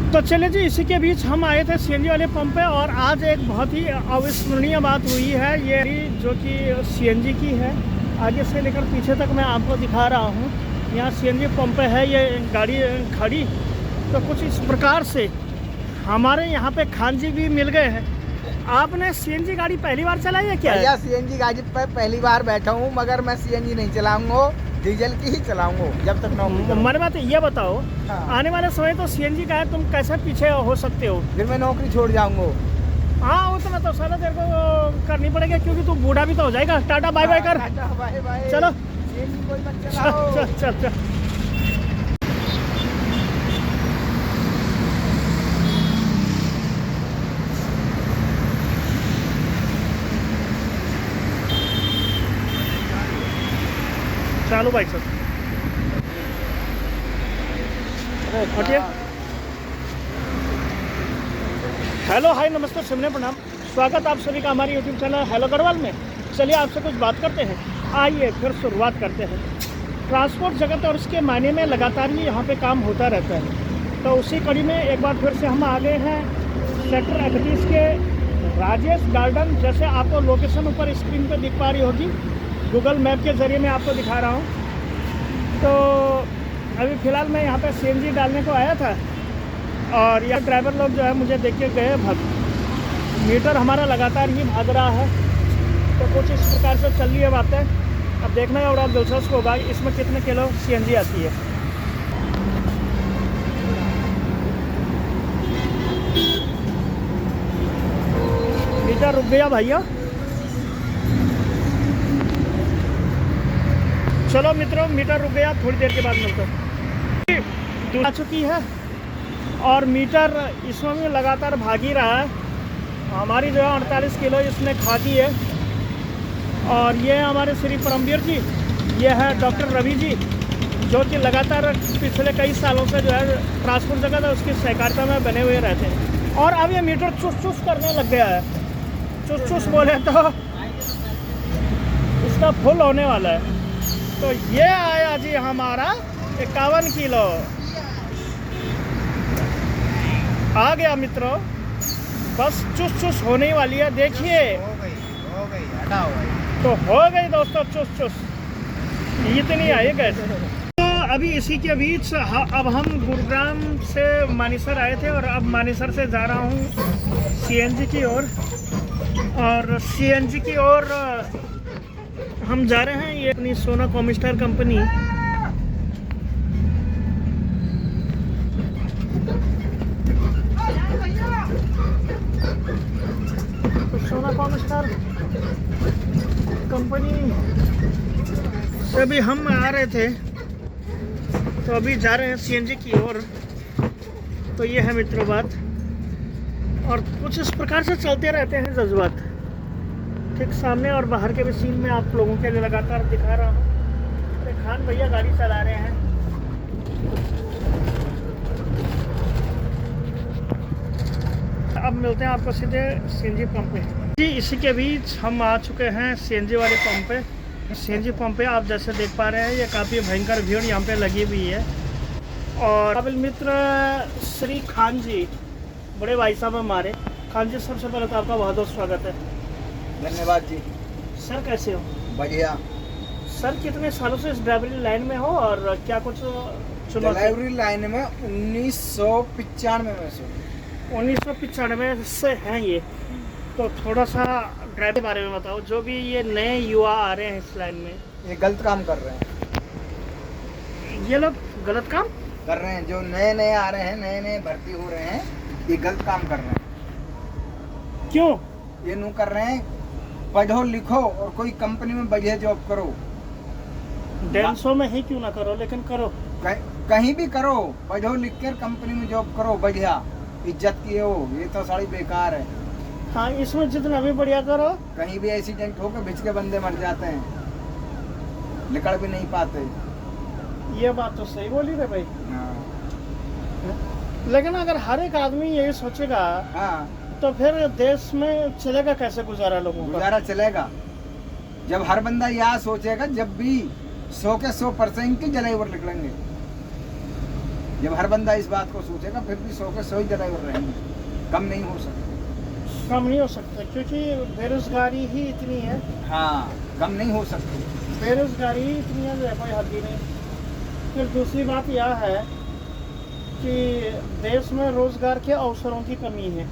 तो चले जी, इसी के बीच हम आए थे सीएनजी वाले पंप पे और आज एक बहुत ही अविस्मरणीय बात हुई है। ये जो कि सीएनजी की है, आगे से लेकर पीछे तक मैं आपको दिखा रहा हूँ। यहाँ सीएनजी पंप है, ये गाड़ी खड़ी। तो कुछ इस प्रकार से हमारे यहाँ पे खान जी भी मिल गए हैं। आपने सीएनजी गाड़ी पहली बार चलाई है क्या? भैया सीएनजी गाड़ी पे पहली बार बैठा हूँ, मगर मैं सीएनजी नहीं चलाऊंगा, डीजल की ही चलाऊंगा जब तक नौकरी करूं। मैंने बात ये बताओ, हाँ। आने वाले समय तो सीएनजी का है, तुम कैसे पीछे हो सकते हो? फिर मैं नौकरी छोड़ जाऊंगा। हाँ, उतना तो साला तेरे को करनी पड़ेगी, क्योंकि तू बूढ़ा भी तो हो जाएगा। टाटा बाय बाय कर। Tata bye bye. चलो सीएनजी कोई मत चल चलाओ। चल चल चल। चालू भाई साहब, हटिए। हेलो हाय नमस्ते सिमने प्रणाम, स्वागत आप सभी का हमारे यूट्यूब चैनल हेलो गढ़वाल में। चलिए आपसे कुछ बात करते हैं। आइए फिर शुरुआत करते हैं। ट्रांसपोर्ट जगत और उसके मायने में लगातार ही यहाँ पे काम होता रहता है। तो उसी कड़ी में एक बार फिर से हम आ गए हैं सेक्टर 31 के राजेश गार्डन। जैसे आपको लोकेशन ऊपर स्क्रीन पे दिख पा रही होगी, गूगल मैप के ज़रिए मैं आपको दिखा रहा हूँ। तो अभी फ़िलहाल मैं यहाँ पे सीएनजी डालने को आया था और यह ड्राइवर लोग जो है मुझे देख के गए भाग। मीटर हमारा लगातार ही भाग रहा है। तो कुछ इस प्रकार से चल रही है बातें। अब देखना है और दिलचस्प होगा इसमें कितने किलो सीएनजी आती है। मीटर रुक गया भैया। चलो मित्रों, मीटर रुक गया, थोड़ी देर के बाद मिलते हैं। आ चुकी है और मीटर इसमें भी लगातार भाग ही रहा है। हमारी जो है 48 किलो इसने खाती है। और ये हमारे श्री परमवीर जी, ये है डॉक्टर रवि जी, जो कि लगातार पिछले कई सालों से जो है ट्रांसपोर्ट जगत है उसकी सहकारिता में बने हुए रहते हैं। और अब ये मीटर चुस चुस करने लग गया है। चुस चुस बोले तो इसका फुल होने वाला है। तो ये आया जी हमारा 51 किलो आ गया मित्रों। बस चुस चुस होने वाली है, देखिए। हो गई हटा हो गई। तो हो गई दोस्तों चुस चुस, इतनी आई कैसे। तो अभी इसी के बीच अब हम गुरुग्राम से मानेसर आए थे और अब मानेसर से जा रहा हूँ सीएनजी की ओर। और सीएनजी की ओर हम जा रहे हैं। ये अपनी सोना कॉमिस्टार कंपनी तो सोना कॉमिस्टार कंपनी से भी हम आ रहे थे, तो अभी जा रहे हैं सीएनजी की ओर। तो ये है मित्रों बात। और कुछ इस प्रकार से चलते रहते हैं जज्बात। ठीक सामने और बाहर के भी सीन में आप लोगों के लिए लगातार दिखा रहा हूँ। अरे खान भैया गाड़ी चला रहे हैं। अब मिलते हैं आपको सीधे सीएनजी पंप पे। जी इसी के बीच हम आ चुके हैं सीएनजी वाले पंप पे। सीएनजी पंप पे आप जैसे देख पा रहे हैं, ये काफ़ी भयंकर भीड़ यहाँ पे लगी हुई है। और काबिल मित्र श्री खान जी, बड़े भाई साहब हमारे। खान जी, सबसे पहले तो आपका बहुत बहुत स्वागत है। धन्यवाद जी। सर कैसे हो? बढ़िया। सर कितने सालों से इस ड्राइवरी लाइन में हो और क्या कुछ ड्राइवरी लाइन में 1995 में से 1995 से हैं ये। तो थोड़ा सा ड्राइवर के बारे में बताओ, जो भी ये नए युवा आ रहे हैं इस लाइन में। ये गलत काम कर रहे हैं। ये लोग गलत काम कर रहे हैं, जो नए नए आ रहे हैं, नए नए भर्ती हो रहे हैं, ये गलत काम कर रहे हैं। क्यों? ये नु कर रहे हैं, पढ़ो लिखो और कोई कंपनी में बढ़िया जॉब करो। 150 में ही क्यों ना करो, लेकिन करो। कहीं भी करो, पढ़ो लिख कर कंपनी में जॉब करो, बढ़िया इज्जत की हो। ये तो सारी बेकार है। हाँ, इसमें जितना भी बढ़िया करो। कहीं भी एक्सीडेंट होकर भिज के बंदे मर जाते हैं, निकल भी नहीं पाते। ये बात तो सही बोली रे भाई। हाँ। लेकिन अगर हर एक आदमी यही सोचेगा, हाँ, तो फिर देश में चलेगा कैसे गुजारा लोगों का? गुजारा चलेगा जब हर बंदा यह सोचेगा, जब भी 100 के 100% की ड्राइवर निकलेंगे। जब हर बंदा इस बात को सोचेगा फिर भी 100 के 100 ही ड्राइवर रहेंगे, कम नहीं हो सकते। कम नहीं हो सकता क्योंकि बेरोजगारी ही इतनी है। हाँ, कम नहीं हो सकती। बेरोजगारी ही इतनी है, कोई हद ही नहीं। फिर दूसरी बात यह है कि देश में रोजगार के अवसरों की कमी है।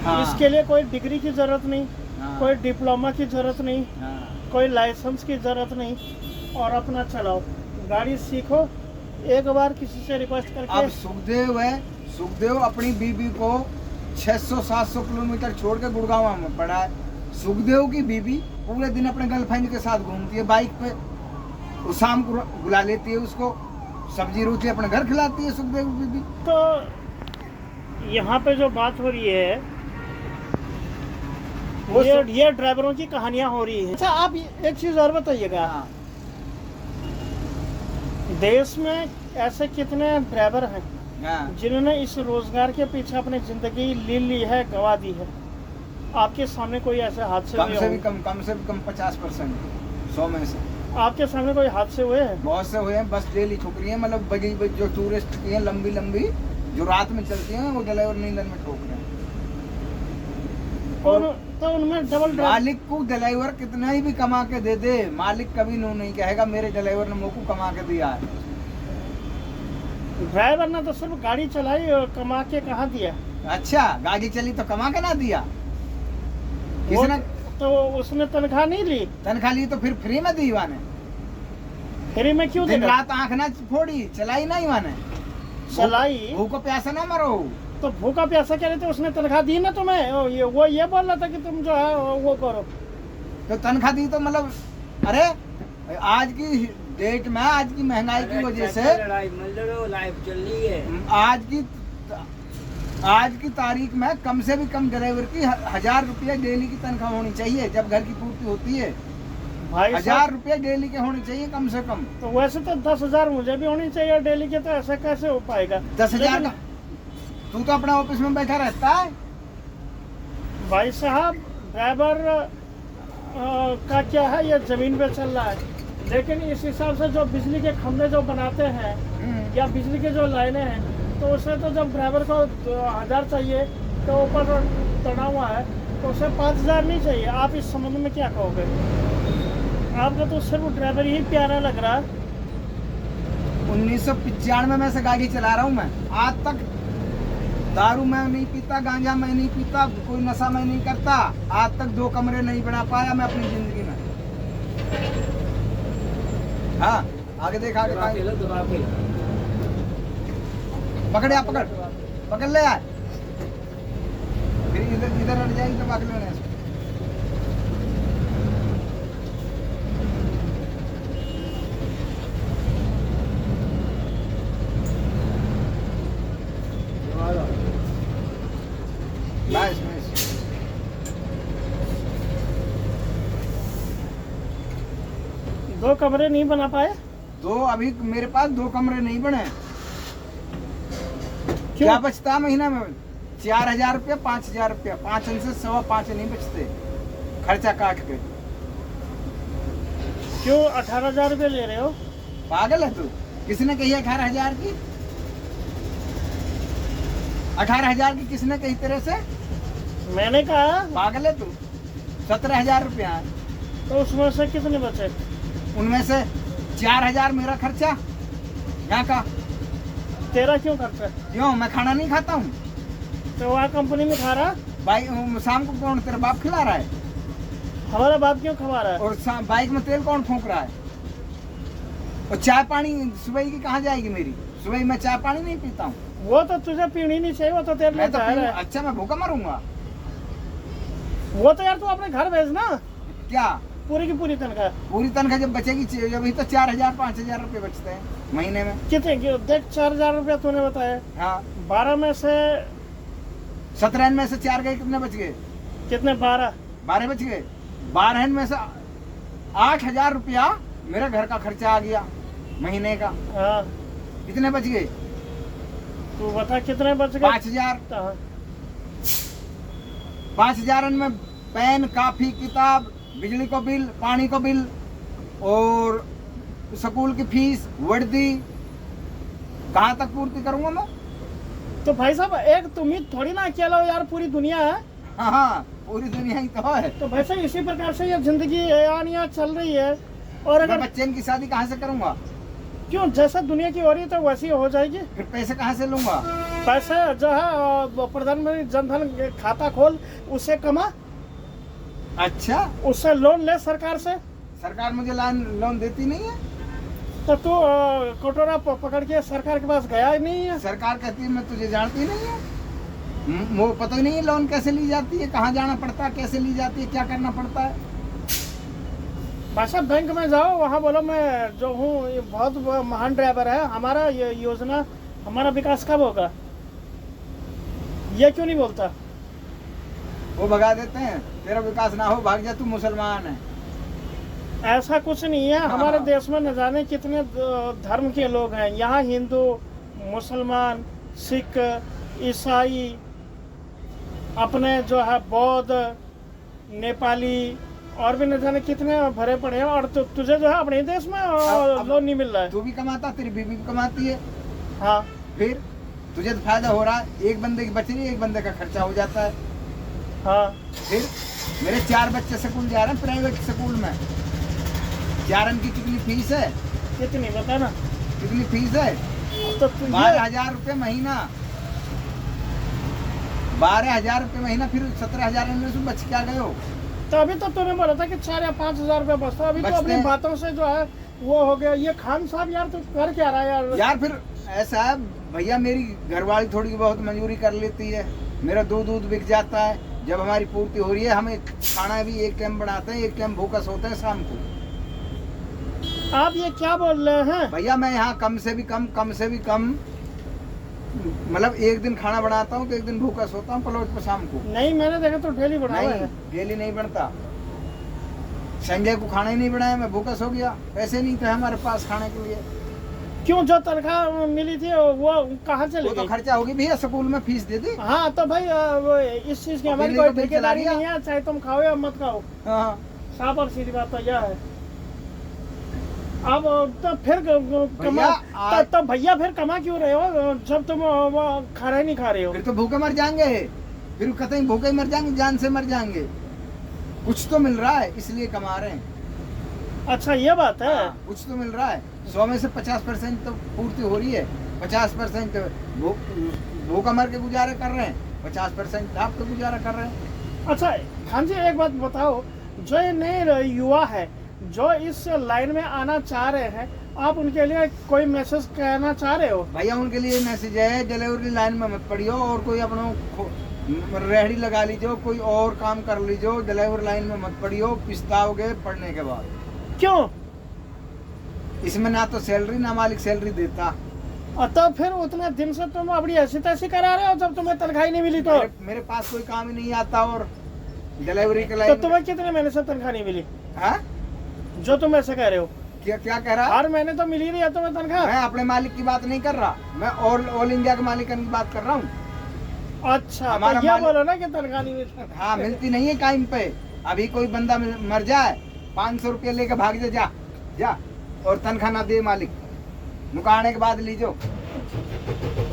हाँ, इसके लिए कोई डिग्री की जरूरत नहीं, हाँ, कोई डिप्लोमा की जरूरत नहीं, हाँ, कोई लाइसेंस की जरूरत नहीं, और अपना चलाओ, गाड़ी सीखो, एक बार किसी से रिक्वेस्ट अब करके। सुखदेव अपनी बीबी को 600-700 किलोमीटर छोड़ के गुड़गांव में पड़ा है। सुखदेव की बीबी पूरे दिन अपने गर्लफ्रेंड के साथ घूमती है बाइक पे, वो शाम को बुला लेती है उसको, सब्जी रोटी अपने घर खिलाती है सुखदेव की बीबी। तो यहाँ पे जो बात हो रही है वो ये ड्राइवरों की कहानियां हो रही है। अच्छा, आप एक चीज और बताइएगा, हाँ, देश में ऐसे कितने ड्राइवर हैं हाँ, जिन्होंने इस रोजगार के पीछे अपनी जिंदगी ली है, गवा दी है? आपके सामने कोई ऐसे हादसे कम हुए से हों? भी कम 50%, 100 में से आपके सामने कोई हादसे हुए हैं? बहुत से हुए हैं। बस डेली ठोक रही है, मतलब बड़ी जो टूरिस्ट की हैं लंबी जो रात में चलती हैं, वो ड्राइवर नींदन में ठोक रहे हैं। तो उनमें डबल मालिक को ड्राइवर कितना ही भी कमा के दे दे, मालिक कभी नो नहीं कहेगा मेरे ड्राइवर ने मुझको कमा के दिया है। ड्राइवर ने तो सिर्फ गाड़ी चलाई और कमा के कहाँ दिया? अच्छा, गाड़ी चली तो कमा के ना दिया, वो किसने तो उसने तनख्वाह नहीं ली, तनख्वाह ली तो फिर फ्री में दी वाने, फ्री में क्यों दिन देगा? रात आंख ना फोड़ी, चलाई नहीं वाने, चलाई भूखो प्यासा ना मरो। तो भूखा प्यासा कह रहे थे, उसने तनख्वाह दी ना तुम्हें? वो ये बोल रहा था कि तुम जो है वो करो। तो तनख्वाह दी तो मतलब, अरे आज की डेट में, आज की महंगाई की वजह से लाइफ चल रही है। आज की तारीख में कम से भी कम ड्राइवर की 1000 रुपया डेली की तनख्वाह होनी चाहिए, जब घर की पूर्ति होती है। भाई 1000 रुपया डेली के होने चाहिए कम से कम। तो वैसे तो 10,000 मुझे भी होनी चाहिए डेली के, तो ऐसा कैसे हो पाएगा? 10,000 का तू तो अपने ऑफिस में बैठा रहता है। भाई साहब, ड्राइवर का क्या है, ये जमीन पे चल रहा है, लेकिन इस हिसाब से जो बिजली के खंभे जो बनाते हैं या बिजली के जो लाइनें हैं, तो उससे तो जब ड्राइवर को 1000 चाहिए तो ऊपर चढ़ा हुआ है, तो उसे 5000 नहीं चाहिए। आप इस संबंध में क्या कहोगे? आपको तो सिर्फ ड्राइवर ही प्यारा लग रहा है। 1995 में से गाड़ी चला रहा हूँ मैं, आज तक दारू मैं नहीं पीता, गांजा मैं नहीं पीता, कोई नशा मैं नहीं करता, आज तक 2 कमरे नहीं बना पाया मैं अपनी जिंदगी में। हाँ, आगे देख, आगे दबा के लो, दबा के। पकड़ या पकड़ ले यार, फिर इधर हट जाएगी तो पकड़ लेने से। नाइस। 2 कमरे नहीं बना पाए? अभी मेरे पास 2 कमरे नहीं बने। क्यों? क्या बचता महीना में? 4000 रुपया, 5000 रुपया, 5 से 5.25 नहीं बचते खर्चा काट के। क्यों 18,000 रुपये ले रहे हो? पागल है तू? किसने कही 18,000 की? 18,000 की किसने कही तेरे से? मैंने कहा। पागल है तू? 17,000 रुपया है, तो उसमें से कितने बचे? उनमें से 4,000 मेरा खर्चा यहाँ का। तेरा क्यों खर्चा? क्यों, मैं खाना नहीं खाता हूँ? तो वहाँ कंपनी में खा रहा? बाइक शाम को कौन तेरा बाप खिला रहा है? हमारा बाप क्यों खवा रहा है? और बाइक में तेल कौन फूंक रहा है? और चाय पानी सुबह की कहाँ जाएगी मेरी? सुबह मैं चाय पानी नहीं पीता हूँ। वो तो तुझे पीनी नहीं चाहिए, वो तो तेरे लिए मैं तो जाहिर है। अच्छा, मैं भूखा मरूंगा? वो तो यार तू अपने घर भेजना, क्या पूरी की पूरी तनख्वाह। पूरी तनख्वाह जब बचेगी, अभी तो 4,000-5,000 रुपये बचते हैं महीने में। कितने देख, 4,000 रुपया तूने बताया। हाँ, 12 में से 17 में से 4 गए, कितने बच गए? कितने? 12 बच गए। 12 में से 8,000 रुपया मेरा घर का खर्चा आ गया महीने का। हाँ, कितने बच गए? तू बता कितने बच गए? 5,000। हाँ। 5,000 में पेन, काफी, किताब, बिजली को बिल, पानी को बिल और स्कूल की फीस, वर्दी, कहाँ तक पूर्ति करूंगा मैं? तो भाई साहब एक तुम ही थोड़ी ना अकेला हो यार, पूरी दुनिया है। हाँ, पूरी दुनिया ही तो है। तो भाई साहब इसी प्रकार से ये जिंदगी यहाँ चल रही है। और मैं अगर बच्चे की शादी कहाँ से करूंगा? क्यों, जैसा दुनिया की हो रही है तो वैसी हो जाएगी। फिर पैसे कहाँ से लूंगा? पैसे जो है प्रधानमंत्री जनधन खाता खोल, उससे कमा, अच्छा, उससे लोन ले सरकार से। सरकार मुझे लोन देती नहीं है। तो तू कटोरा पकड़ के सरकार के पास गया ही नहीं है। सरकार कहती है मैं तुझे जानती नहीं है, वो पता ही नहीं है लोन कैसे ली जाती है, कहाँ जाना पड़ता है, कैसे ली जाती है, क्या करना पड़ता है। भाई साहब बैंक में जाओ, वहाँ बोलो मैं जो हूँ ये बहुत महान ड्राइवर है, हमारा ये योजना, हमारा विकास कब होगा, ये क्यों नहीं बोलता? वो भगा देते हैं, तेरा विकास ना हो भाग जा, तू मुसलमान है। ऐसा कुछ नहीं है। हमारे देश में न जाने कितने धर्म के लोग हैं। यहाँ हिंदू, मुसलमान, सिख, ईसाई, अपने जो है बौद्ध, नेपाली और भी न जाने कितने भरे पड़े हैं। और तुझे जो है अपने देश में लोन नहीं मिल रहा है। तू भी कमाता, तेरी बीवी भी कमाती है। हाँ, फिर तुझे तो फायदा हो रहा है, एक बंदे की बच रही है, एक बंदे का खर्चा हो जाता है। हाँ। फिर मेरे 4 बच्चे स्कूल जा रहे हैं, प्राइवेट स्कूल में। 4 की कितनी फीस है? कितनी बता ना। कितनी फीस है? तो 12,000 रुपये महीना। 12,000 रुपये महीना, फिर 17,000 में बच क्या गए हो? तो अभी तो तूने बोला था कि 4 या 5,000 रुपये बचता, अभी तो अपनी बातों से जो है वो हो गया। ये खान साहब यार तू कर क्या रहा है यार? यार फिर ऐसा है भैया, मेरी घरवाली थोड़ी बहुत मजदूरी कर लेती है, मेरा दूध बिक जाता है। जब हमारी पूर्ति हो रही है, हमें खाना भी एक टाइम बनाते हैं, एक टाइम भूखा सोते हैं शाम को। आप ये क्या बोल रहे हैं? भैया मैं यहाँ कम से भी कम मतलब एक दिन खाना बनाता हूँ तो एक दिन भूखा सोता हूँ प्लॉट पर शाम को। नहीं, मैंने देखा तो डेली बनाया है। डेली नहीं बनता। संडे को खाना ही नहीं बनाया, मैं भूखा सो गया, पैसे नहीं थे हमारे पास खाने के लिए। क्यों, जो तनख्वाह मिली थी वो कहाँ चली वो तो गई? खर्चा होगी भैया, स्कूल में फीस दे दी। हाँ तो भाई वो इस चीज की हमारी कोई ठेकेदारी नहीं है, चाहे तुम खाओ या मत खाओ। हाँ, साफ और सीधी बात तो यह है। अब तो फिर तो भैया फिर कमा क्यों रहे हो जब तुम वो खाना ही नहीं खा रहे हो? फिर तो भूखे मर जाएंगे, फिर कतई भूखे मर जाएंगे, जान से मर जाएंगे। कुछ तो मिल रहा है इसलिए कमा रहे हैं। अच्छा ये बात है। हाँ, कुछ तो मिल रहा है। 100 में से 50% तो पूर्ति हो रही है, 50% भूखा मर के गुजारा कर रहे हैं, 50% आप तो गुजारा कर रहे हैं। अच्छा हाँ जी, एक बात बताओ, जो ये नए युवा है जो इस लाइन में आना चाह रहे हैं, आप उनके लिए कोई मैसेज कहना चाह रहे हो? भैया उनके लिए मैसेज है, डिलीवरी लाइन में मत पड़ियो और कोई अपना रेहड़ी लगा लीजिए, कोई और काम कर लीजिए, डिलीवरी लाइन में मत पड़ियो, पिछताओगे पढ़ने के बाद। क्यों? इसमें ना तो सैलरी, ना मालिक सैलरी देता। तो फिर उतने दिन से तुम अपनी ऐसी तैसी करा रहे हो जब तुम्हें तनख्वाह ही नहीं मिली तो? मेरे पास कोई काम ही नहीं आता और डिलीवरी के तो लाइन तुम्हें कितने महीने से तनख्वाह नहीं मिली? हाँ, जो तुम ऐसे कह रहे हो। क्या कह रहा है? हर महीने तो मिल ही रही है तुम्हें तनख्वाह। मैं अपने मालिक की बात नहीं कर रहा, मैं ऑल इंडिया के मालिक की बात कर रहा हूँ। अच्छा तो ये बोलो ना कि तनख्वाह नहीं मिलती। हाँ, मिलती नहीं है टाइम पे। अभी कोई बंदा मर जाए, 500 रुपये लेके भाग जा और तनख्वाह ना दे मालिक, मुकाने के बाद लीजो।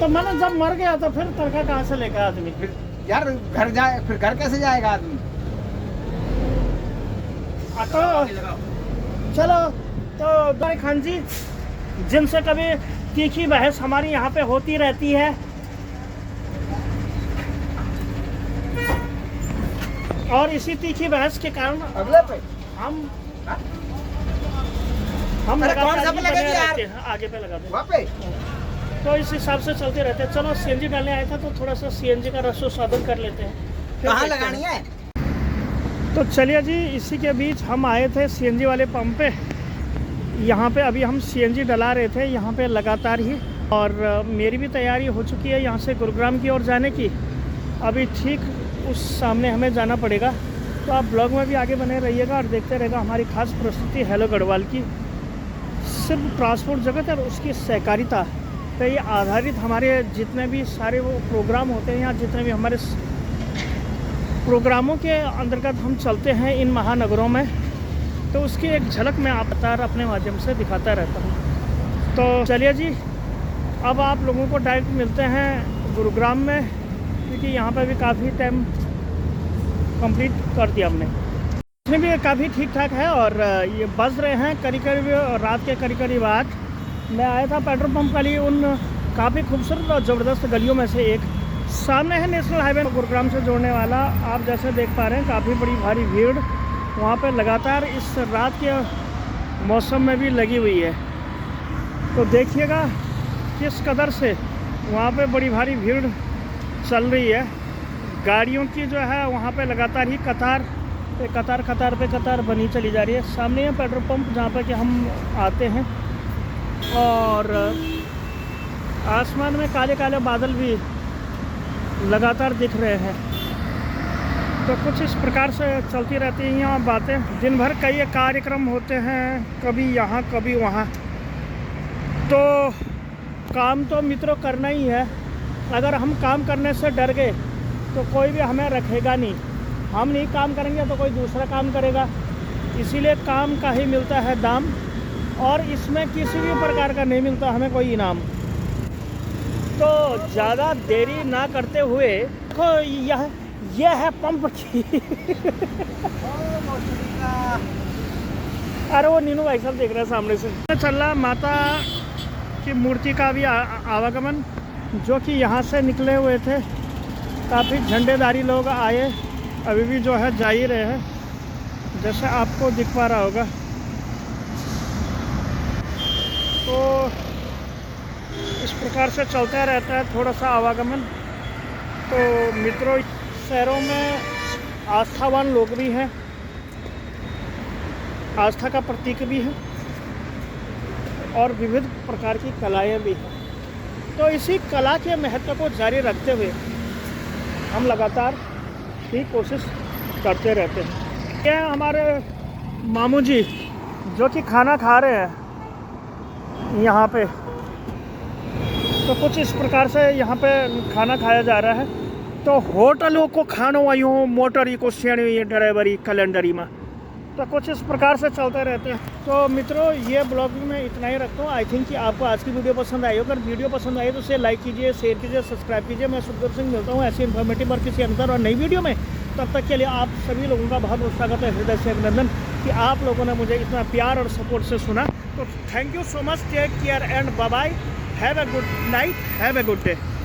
तो मैंने जब मर गया तो फिर तनख्वाह कहाँ से लेगा आदमी? फिर यार घर जाए, फिर घर कैसे जाएगा आदमी? तो चलो, तो दाई खान जी जिनसे कभी तीखी बहस हमारी यहाँ पे होती रहती है, और इसी तीखी बहस के कारण अगले पे हम अरे कौन सा पे लगातार लगेगी यार? रहते हैं, आगे पे लगा दें। वहाँ पे तो इस हिसाब से चलते रहते हैं। चलो सीएनजी डालने आया था तो थोड़ा सा सीएनजी का रसो स्वादन कर लेते हैं। फिर कहाँ देखते हैं। लगानी है? तो चलिए जी, इसी के बीच हम आए थे सीएनजी वाले पंप पे। यहाँ पे अभी हम सीएनजी डला रहे थे यहाँ पे लगातार ही, और मेरी भी तैयारी हो चुकी है यहाँ से गुरुग्राम की ओर जाने की। अभी ठीक उस सामने हमें जाना पड़ेगा। तो आप ब्लॉग में भी आगे बने रहिएगा और देखते रहेगा हमारी खास प्रस्तुति हेलो गढ़वाल की। सिर्फ ट्रांसपोर्ट जगत और उसकी सहकारिता पे ये आधारित हमारे जितने भी सारे वो प्रोग्राम होते हैं, या जितने भी हमारे प्रोग्रामों के अंतर्गत हम चलते हैं इन महानगरों में, तो उसकी एक झलक मैं आप अपने माध्यम से दिखाता रहता हूँ। तो चलिए जी, अब आप लोगों को डायरेक्ट मिलते हैं गुरुग्राम में, क्योंकि यहाँ पे भी काफ़ी टाइम कंप्लीट कर दिया हमने। इसमें भी काफ़ी ठीक ठाक है और ये बज रहे हैं करीब रात के करीब 8। मैं आया था पेट्रोल पंप के लिए उन काफ़ी खूबसूरत और ज़बरदस्त गलियों में से एक। सामने है नेशनल हाईवे गुरुग्राम से जोड़ने वाला। आप जैसे देख पा रहे हैं काफ़ी बड़ी भारी भीड़ वहाँ पे लगातार इस रात के मौसम में भी लगी हुई है। तो देखिएगा किस कदर से वहाँ पे बड़ी भारी भीड़ चल रही है। गाड़ियों की जो है वहाँ पे लगातार ही कतार पे कतार बनी चली जा रही है। सामने है पेट्रोल पंप जहाँ पे कि हम आते हैं और आसमान में काले काले बादल भी लगातार दिख रहे हैं। तो कुछ इस प्रकार से चलती रहती हैं यहाँ बातें। दिन भर कई कार्यक्रम होते हैं, कभी यहाँ कभी वहाँ। तो काम तो मित्रों करना ही है। अगर हम काम करने से डर गए तो कोई भी हमें रखेगा नहीं। हम नहीं काम करेंगे तो कोई दूसरा काम करेगा। इसीलिए काम का ही मिलता है दाम, और इसमें किसी भी प्रकार का नहीं मिलता हमें कोई इनाम। तो ज़्यादा देरी ना करते हुए देखो यह है पंप की अरे वो नीनू भाई साहब देख रहे हैं सामने से। चल रहा माता की मूर्ति का भी आवागमन, जो कि यहाँ से निकले हुए थे। काफ़ी झंडेदारी लोग आए, अभी भी जो है जा ही रहे हैं, जैसे आपको दिख पा रहा होगा। तो इस प्रकार से चलता रहता है थोड़ा सा आवागमन। तो मित्रों, शहरों में आस्थावान लोग भी हैं, आस्था का प्रतीक भी है, और विविध प्रकार की कलाएं भी हैं। तो इसी कला के महत्व को जारी रखते हुए हम लगातार ही कोशिश करते रहते हैं। ये हमारे मामू जी जो कि खाना खा रहे हैं यहाँ पे। तो कुछ इस प्रकार से यहाँ पे खाना खाया जा रहा है। तो होटलों को खानो आयो मोटरी को श्रेणी ड्राइवरी कैलेंडरी में, तो कुछ इस प्रकार से चलते रहते हैं। तो मित्रों, ये ब्लॉग में इतना ही रखता हूँ। आई थिंक कि आपको आज की वीडियो पसंद आई हो। अगर वीडियो पसंद आई तो उसे लाइक कीजिए, शेयर कीजिए, सब्सक्राइब कीजिए। मैं सुखदेव सिंह मिलता हूँ ऐसी इन्फॉर्मेटिव और किसी अंतर और नई वीडियो में। तब तक के लिए आप सभी लोगों का बहुत बहुत स्वागत है, हृदय से अभिनंदन कि आप लोगों ने मुझे इतना प्यार और सपोर्ट से सुना। तो thank you so much, take care and bye bye, have a good night, have a good day.